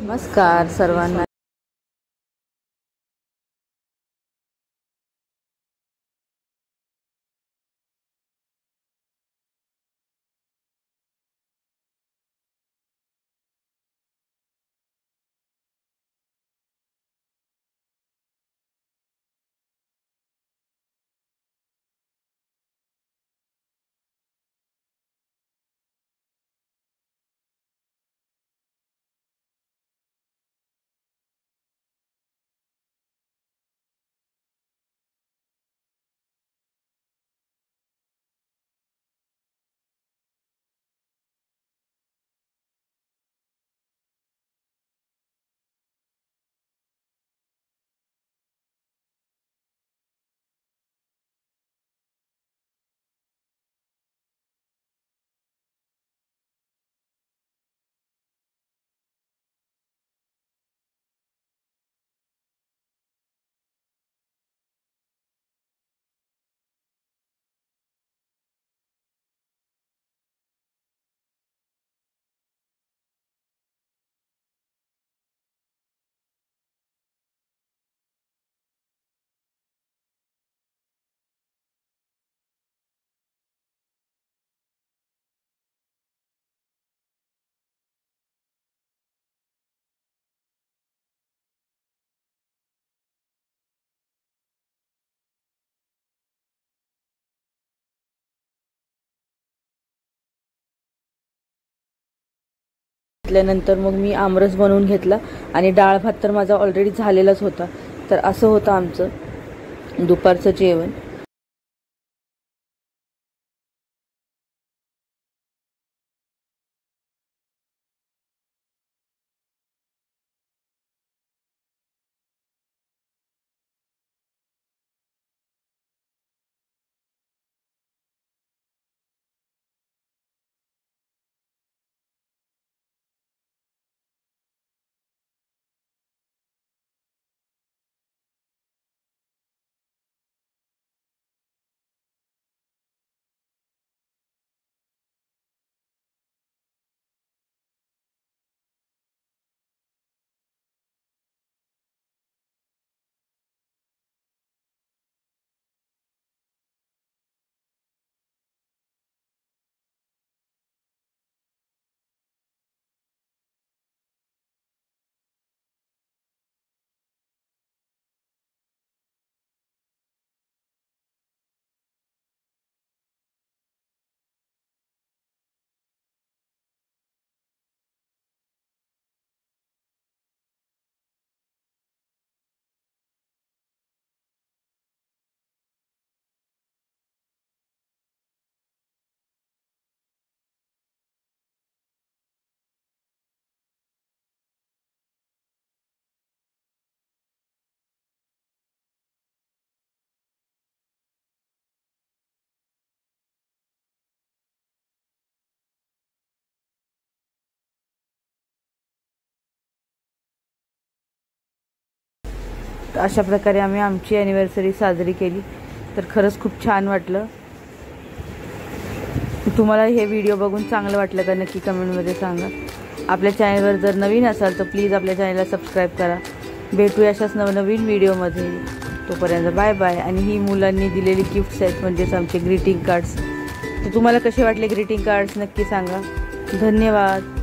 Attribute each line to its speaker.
Speaker 1: नमस्कार सर्वांना. त्यानंतर मग मी आमरस बनवून घेतला आणि डाळ भात तर माझा ऑलरेडी झालेलाच होता. तर असं होतं आमचं दुपारचं जेवण. अशा प्रकारे आम्ही आमची ॲनिव्हर्सरी साजरी केली. तर खरंच खूप छान वाटलं. तुम्हाला हे व्हिडिओ बघून चांगलं वाटलं का नक्की कमेंटमध्ये सांगा. आपल्या चॅनलवर जर नवीन असाल तर प्लीज आपल्या चॅनलला सबस्क्राईब करा. भेटूया अशाच नवनवीन व्हिडिओमध्ये. तोपर्यंत बाय बाय. आणि ही मुलांनी दिलेली गिफ्ट्स आहेत म्हणजेच आमचे ग्रीटिंग कार्ड्स. तर तुम्हाला कसे वाटले ग्रीटिंग कार्ड्स नक्की सांगा. धन्यवाद.